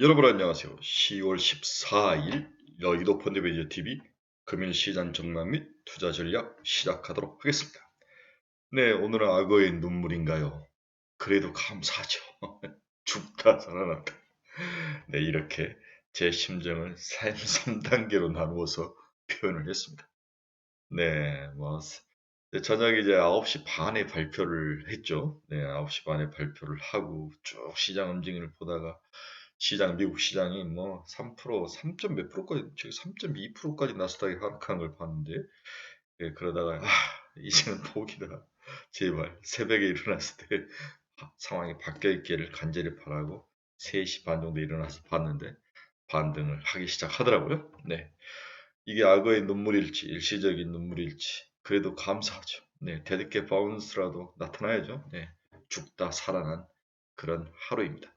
여러분 안녕하세요. 10월 14일 여의도 펀드매니저 TV 금일 시장 전망 및 투자 전략 시작하도록 하겠습니다. 네, 오늘은 악어의 눈물인가요? 그래도 감사하죠. 죽다 살아났다. 네, 이렇게 제 심정을 3단계로 나누어서 표현을 했습니다. 네, 저녁에 이제 9시 반에 발표를 했죠. 네, 9시 반에 발표를 하고 쭉 시장 움직임을 보다가 미국 시장이 뭐 3%, 3점 몇 프로까지, 지금 3.2%까지 나스닥이 하락한 걸 봤는데, 예, 그러다가, 이제는 포기다. 제발, 새벽에 일어났을 때 상황이 바뀌어 있기를 간절히 바라고 3시 반 정도 일어나서 봤는데, 반등을 하기 시작하더라고요. 네. 이게 악어의 눈물일지, 일시적인 눈물일지, 그래도 감사하죠. 네. 데드캣 바운스라도 나타나야죠. 네. 죽다 살아난 그런 하루입니다.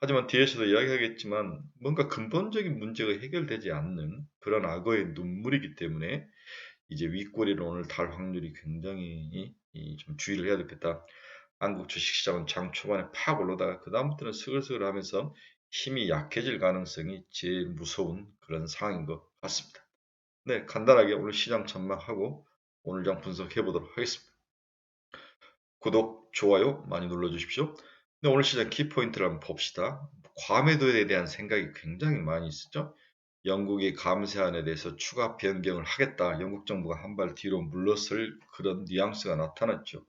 하지만 뒤에서도 이야기하겠지만 뭔가 근본적인 문제가 해결되지 않는 그런 악어의 눈물이기 때문에 이제 윗꼬리를 오늘 달 확률이 굉장히 좀 주의를 해야 되겠다. 한국 주식시장은 장 초반에 팍 올라다가 그다음부터는 스글스글 하면서 힘이 약해질 가능성이 제일 무서운 그런 상황인 것 같습니다. 네, 간단하게 오늘 시장 전망하고 오늘 장 분석해 보도록 하겠습니다. 구독, 좋아요 많이 눌러주십시오. 네, 오늘 시장 키포인트를 한번 봅시다. 과매도에 대한 생각이 굉장히 많이 있었죠. 영국이 감세안에 대해서 추가 변경을 하겠다. 영국 정부가 한 발 뒤로 물러설 그런 뉘앙스가 나타났죠.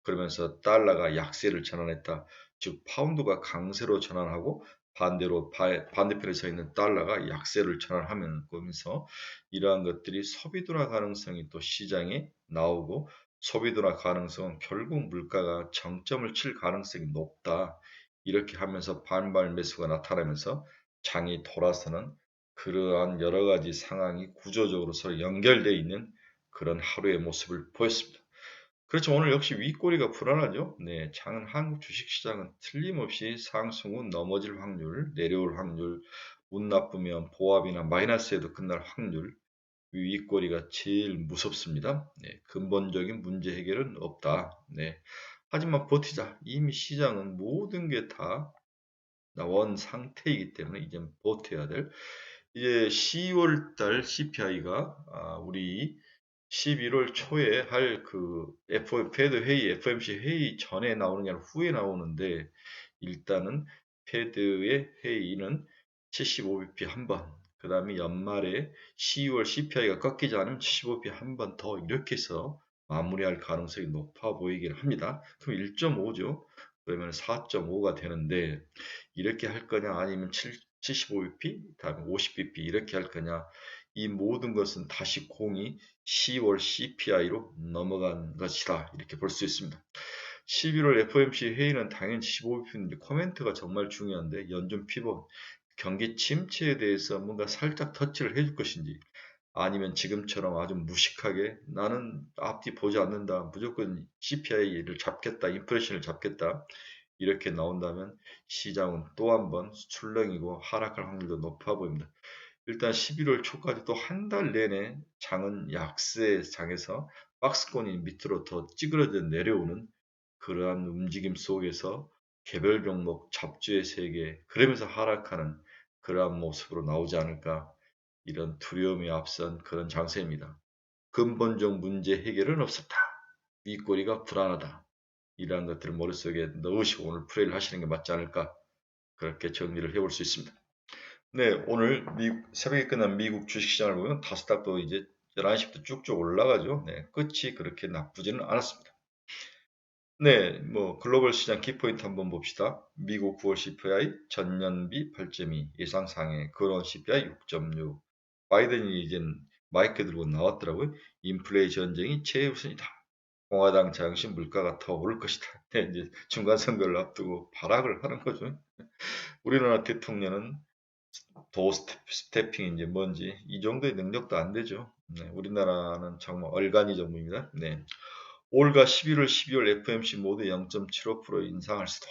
그러면서 달러가 약세를 전환했다. 즉 파운드가 강세로 전환하고 반대로 반대편에 서 있는 달러가 약세를 전환하면서 이러한 것들이 소비 둔화 가능성이 또 시장에 나오고 소비 둔화 가능성은 결국 물가가 정점을 칠 가능성이 높다. 이렇게 하면서 반발 매수가 나타나면서 장이 돌아서는 그러한 여러 가지 상황이 구조적으로 서로 연결되어 있는 그런 하루의 모습을 보였습니다. 그렇죠. 오늘 역시 윗꼬리가 불안하죠. 네, 장은 한국 주식시장은 틀림없이 상승 후 넘어질 확률, 내려올 확률, 운 나쁘면 보합이나 마이너스에도 끝날 확률, 윗꼬리가 제일 무섭습니다. 네, 근본적인 문제 해결은 없다. 네, 하지만 버티자. 이미 시장은 모든 게 다 나온 상태이기 때문에 이제 버텨야 될. 이제 10월 달 CPI가 우리 11월 초에 할 그 페드 회의, FOMC 회의 전에 나오는 게 아니라 후에 나오는데 일단은 페드의 회의는 75bp 한 번, 그 다음에 연말에 12월 CPI가 꺾이지 않으면 75bp 한 번 더 이렇게 해서 마무리할 가능성이 높아 보이긴 합니다. 그럼 1.5죠. 그러면 4.5가 되는데 이렇게 할 거냐 아니면 75bp, 다음에 50bp 이렇게 할 거냐 이 모든 것은 다시 공이 10월 CPI로 넘어간 것이다. 이렇게 볼 수 있습니다. 11월 FOMC 회의는 당연히 15bp인데 코멘트가 정말 중요한데 연준 피벗 경기 침체에 대해서 뭔가 살짝 터치를 해줄 것인지 아니면 지금처럼 아주 무식하게 나는 앞뒤 보지 않는다. 무조건 CPI를 잡겠다. 인플레이션을 잡겠다. 이렇게 나온다면 시장은 또 한 번 출렁이고 하락할 확률도 높아 보입니다. 일단 11월 초까지 또 한 달 내내 장은 약세 장에서 박스권이 밑으로 더 찌그러져 내려오는 그러한 움직임 속에서 개별 종목 잡주의 세계 그러면서 하락하는 그러한 모습으로 나오지 않을까 이런 두려움이 앞선 그런 장세입니다. 근본적 문제 해결은 없었다. 윗꼬리가 불안하다. 이러한 것들을 머릿속에 넣으시고 오늘 플레이를 하시는 게 맞지 않을까 그렇게 정리를 해볼 수 있습니다. 네, 오늘 새벽에 끝난 미국 주식시장을 보면 다스닥도 이제 11시부터 쭉쭉 올라가죠. 네, 끝이 그렇게 나쁘지는 않았습니다. 네, 글로벌 시장 키포인트 한번 봅시다. 미국 9월 CPI 전년비 8.2 예상 상해, 근원 CPI 6.6. 바이든이 이제 마이크 들고 나왔더라고요. 인플레이션 전쟁이 최우선이다. 공화당 장신 물가가 더 오를 것이다. 네, 이제 중간 선거를 앞두고 발악을 하는 거죠. 우리나라 대통령은 도 스태핑인지 뭔지 이 정도의 능력도 안 되죠. 네, 우리나라는 정말 얼간이 정부입니다. 네. 올가 11월, 12월 FOMC 모두 0.75% 인상할 수도.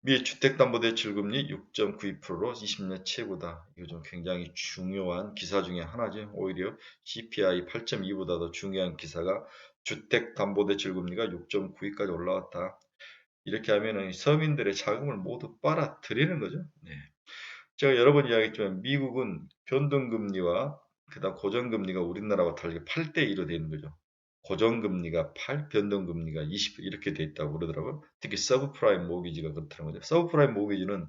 미 주택담보대출금리 6.92%로 20년 최고다. 이거 좀 굉장히 중요한 기사 중에 하나죠. 오히려 CPI 8.2보다도 중요한 기사가 주택담보대출금리가 6.92까지 올라왔다. 이렇게 하면은 서민들의 자금을 모두 빨아들이는 거죠. 네. 제가 여러 번 이야기했지만 미국은 변동금리와 그다음 고정금리가 우리나라와 다르게 8대2로 되어 있는 거죠. 고정금리가 8, 변동금리가 20 이렇게 돼 있다고 그러더라고요. 특히 서브프라임 모기지가 그렇다는 거죠. 서브프라임 모기지는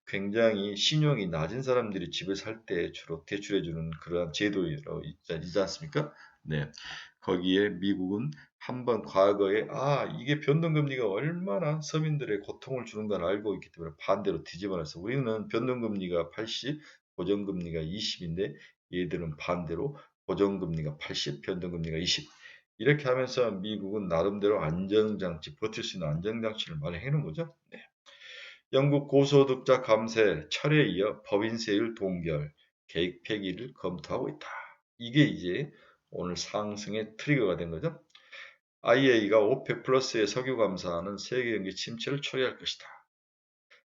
굉장히 신용이 낮은 사람들이 집을 살 때 주로 대출해주는 그러한 제도로 있지 않습니까? 네. 거기에 미국은 한번 과거에 이게 변동금리가 얼마나 서민들의 고통을 주는 걸 알고 있기 때문에 반대로 뒤집어놨어. 우리는 변동금리가 80, 고정금리가 20인데 얘들은 반대로 고정금리가 80, 변동금리가 20. 이렇게 하면서 미국은 나름대로 안정장치, 버틸 수 있는 안정장치를 마련해 놓은 거죠. 네. 영국 고소득자 감세, 철에 이어 법인세율 동결, 계획 폐기를 검토하고 있다. 이게 이제 오늘 상승의 트리거가 된 거죠. IEA가 오펙 플러스의 석유 감사하는 세계 경기 침체를 초래할 것이다.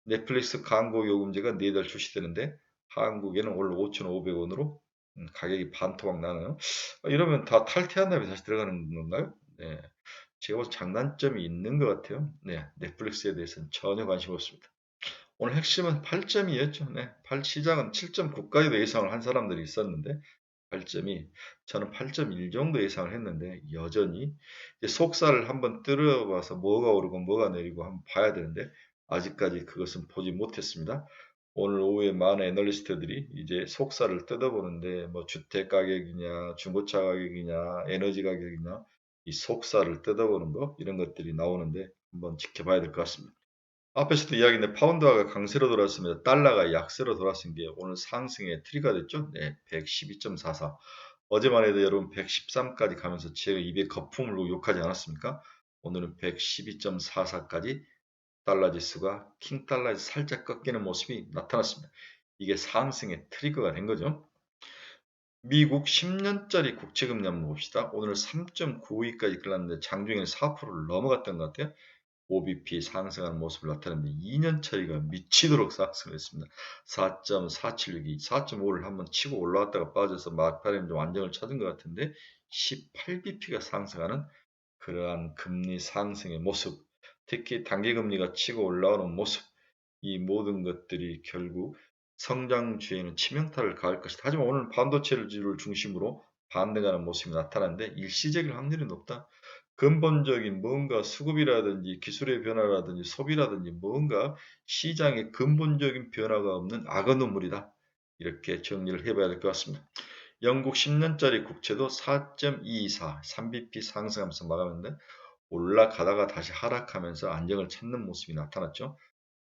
넷플릭스 광고 요금제가 4달 출시되는데 한국에는 올 5,500원으로 가격이 반토막 나네요. 이러면 다 탈퇴한 다음에 다시 들어가는 건가요? 네. 제가 봐서 장단점이 있는 것 같아요. 네. 넷플릭스에 대해서는 전혀 관심 없습니다. 오늘 핵심은 8점이었죠. 네. 시장은 7.9까지도 예상을 한 사람들이 있었는데 8점이 저는 8.1 정도 예상을 했는데 여전히 이제 속살을 한번 뜯어봐서 뭐가 오르고 뭐가 내리고 한번 봐야 되는데 아직까지 그것은 보지 못했습니다. 오늘 오후에 많은 애널리스트들이 이제 속살을 뜯어보는데 뭐 주택 가격이냐 중고차 가격이냐 에너지 가격이냐 이 속살을 뜯어보는 거 이런 것들이 나오는데 한번 지켜봐야 될 것 같습니다. 앞에서도 이야기했는데 파운드화가 강세로 돌았으면서 달러가 약세로 돌았은 게 오늘 상승의 트리가 됐죠. 네, 112.44. 어제만 해도 여러분 113까지 가면서 제가 입에 거품을 욕하지 않았습니까? 오늘은 112.44까지 달러 지수가 킹 달러에서 살짝 꺾이는 모습이 나타났습니다. 이게 상승의 트리거가 된 거죠. 미국 10년짜리 국채금리 한번 봅시다. 오늘 3.92까지 끌었는데 장중에 4%를 넘어갔던 것 같아요. OBP 상승하는 모습을 나타내는데 2년 차이가 미치도록 상승했습니다. 4.476이 4.5를 한번 치고 올라왔다가 빠져서 막판에 좀 안정을 찾은 것 같은데 18bp가 상승하는 그러한 금리 상승의 모습, 특히 단기금리가 치고 올라오는 모습, 이 모든 것들이 결국 성장주에는 치명타를 가할 것이다. 하지만 오늘 반도체를 중심으로 반등하는 모습이 나타나는데 일시적일 확률이 높다. 근본적인 뭔가 수급이라든지 기술의 변화라든지 소비라든지 뭔가 시장의 근본적인 변화가 없는 악어 눈물이다. 이렇게 정리를 해봐야 될 것 같습니다. 영국 10년짜리 국채도 4.224, 3bp 상승하면서 마감했는데 올라가다가 다시 하락하면서 안정을 찾는 모습이 나타났죠.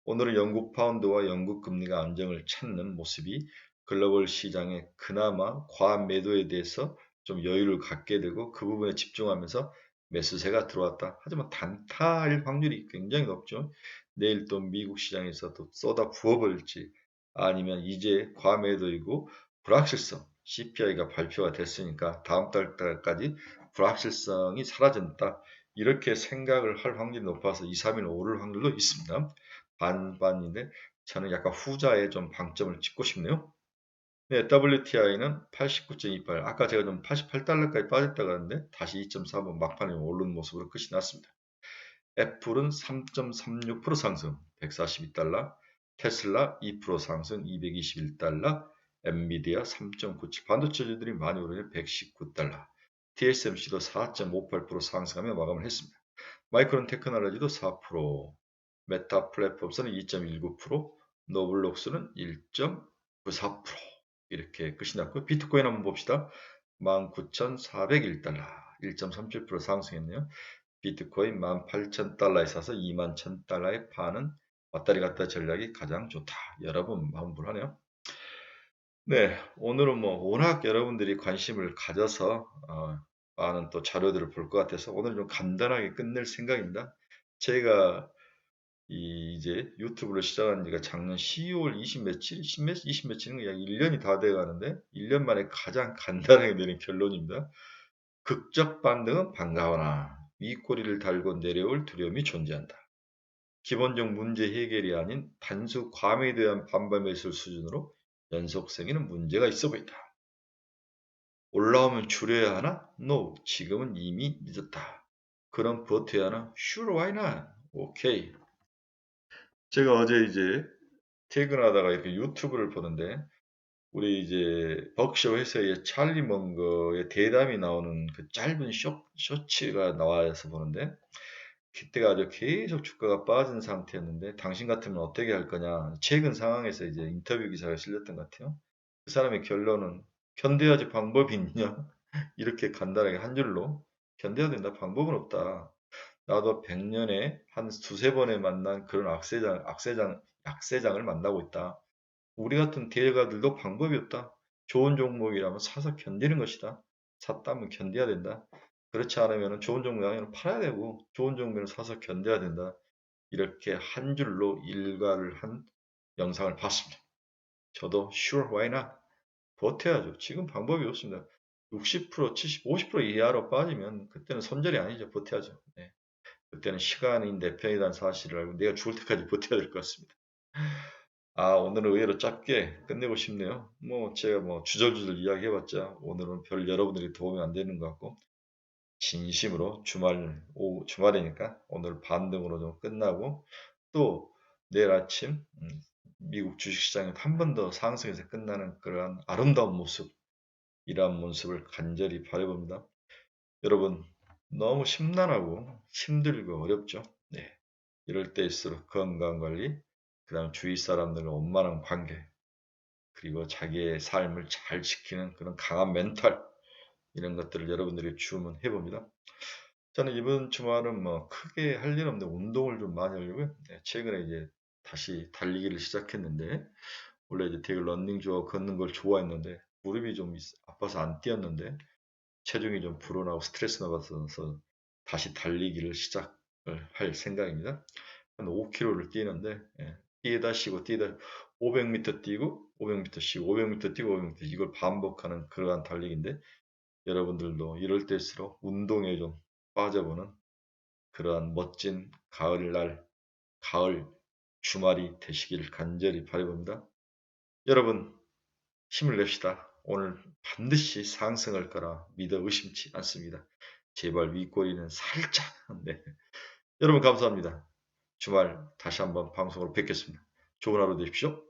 오늘은 영국 파운드와 영국 금리가 안정을 찾는 모습이 글로벌 시장에 그나마 과매도에 대해서 좀 여유를 갖게 되고 그 부분에 집중하면서 매수세가 들어왔다. 하지만 단타일 확률이 굉장히 높죠. 내일 또 미국 시장에서 또 쏟아 부어버릴지 아니면 이제 과매도이고 불확실성 CPI가 발표가 됐으니까 다음 달까지 불확실성이 사라진다. 이렇게 생각을 할 확률이 높아서 2, 3일 오를 확률도 있습니다. 반반인데 저는 약간 후자에 좀 방점을 찍고 싶네요. 네, WTI는 89.28. 아까 제가 좀 88달러까지 빠졌다고 하는데 다시 2.4번 막판에 오른 모습으로 끝이 났습니다. 애플은 3.36% 상승 142달러, 테슬라 2% 상승 221달러, 엔비디아 3.97. 반도체주들이 많이 오르네 119달러. TSMC도 4.58% 상승하며 마감을 했습니다. 마이크론 테크놀로지도 4%, 메타 플랫폼스는 2.19%, 노블록스는 1.94% 이렇게 끝이 났고 비트코인 한번 봅시다. 19,401달러 1.37% 상승했네요. 비트코인 18,000달러에 사서 21,000달러에 파는 왔다리 갔다 전략이 가장 좋다. 여러분 마음 불하네요. 네, 오늘은 뭐 워낙 여러분들이 관심을 가져서 많은 또 자료들을 볼 것 같아서 오늘 좀 간단하게 끝낼 생각입니다. 제가 이제 유튜브를 시작한 지가 작년 12월 20 며칠, 20 며칠인가 약 1년이 다 돼 가는데 1년 만에 가장 간단하게 내린 결론입니다. 극적 반등은 반가워나 윗꼬리를 달고 내려올 두려움이 존재한다. 기본적 문제 해결이 아닌 단수 과매에 대한 반발 매수 수준으로 연속성에는 문제가 있어 보인다. 올라오면 줄여야 하나? No. 지금은 이미 늦었다. 그럼 버텨야 하나? Sure, why not? 오케이. 제가 어제 이제 퇴근하다가 이렇게 유튜브를 보는데 우리 이제 버크셔 회사의 찰리 먼거의 대담이 나오는 그 짧은 쇼츠가 나와서 보는데 그때가 아주 계속 주가가 빠진 상태였는데 당신 같으면 어떻게 할 거냐. 최근 상황에서 이제 인터뷰 기사가 실렸던 것 같아요. 그 사람의 결론은 견뎌야지 방법이 있냐? 이렇게 간단하게 한 줄로 견뎌야 된다. 방법은 없다. 나도 100년에 한 두세 번에 만난 그런 약세장을 만나고 있다. 우리 같은 대가들도 방법이 없다. 좋은 종목이라면 사서 견디는 것이다. 샀다면 견뎌야 된다. 그렇지 않으면 좋은 종목 아니면 팔아야 되고 좋은 종목을 사서 견뎌야 된다. 이렇게 한 줄로 일과를 한 영상을 봤습니다. 저도 sure why not? 버텨야죠. 지금 방법이 없습니다. 60%, 70, 50% 이하로 빠지면 그때는 손절이 아니죠. 버텨야죠. 네. 그때는 시간이 내 편이라는 사실을 알고 내가 죽을 때까지 버텨야 될 것 같습니다. 오늘은 의외로 짧게 끝내고 싶네요. 제가 주절주절 이야기해봤자 오늘은 별 여러분들이 도움이 안 되는 것 같고, 진심으로 주말이니까 오늘 반등으로 좀 끝나고, 또 내일 아침, 미국 주식시장이 한 번 더 상승해서 끝나는 그러한 아름다운 모습, 이러한 모습을 간절히 바라봅니다. 여러분, 너무 심란하고 힘들고 어렵죠? 네. 이럴 때일수록 건강관리, 그 다음 주위 사람들과 원만한 관계, 그리고 자기의 삶을 잘 지키는 그런 강한 멘탈, 이런 것들을 여러분들이 주문해 봅니다. 저는 이번 주말은 크게 할 일 없는데 운동을 좀 많이 하려고요. 네, 최근에 이제 다시 달리기를 시작했는데, 원래 이제 되게 러닝 좋아하고 걷는 걸 좋아했는데, 무릎이 좀 아파서 안 뛰었는데, 체중이 좀 불어나고 스트레스 받아서 다시 달리기를 시작을 할 생각입니다. 한 5km를 뛰는데, 뛰다 쉬고 뛰다 500m 뛰고 500m 쉬고 500m 뛰고 500m 이걸 반복하는 그러한 달리기인데, 여러분들도 이럴 때일수록 운동에 좀 빠져보는 그러한 멋진 가을 주말이 되시길 간절히 바라봅니다. 여러분, 힘을 냅시다. 오늘 반드시 상승할 거라 믿어 의심치 않습니다. 제발 윗꼬리는 살짝. 네. 여러분 감사합니다. 주말 다시 한번 방송으로 뵙겠습니다. 좋은 하루 되십시오.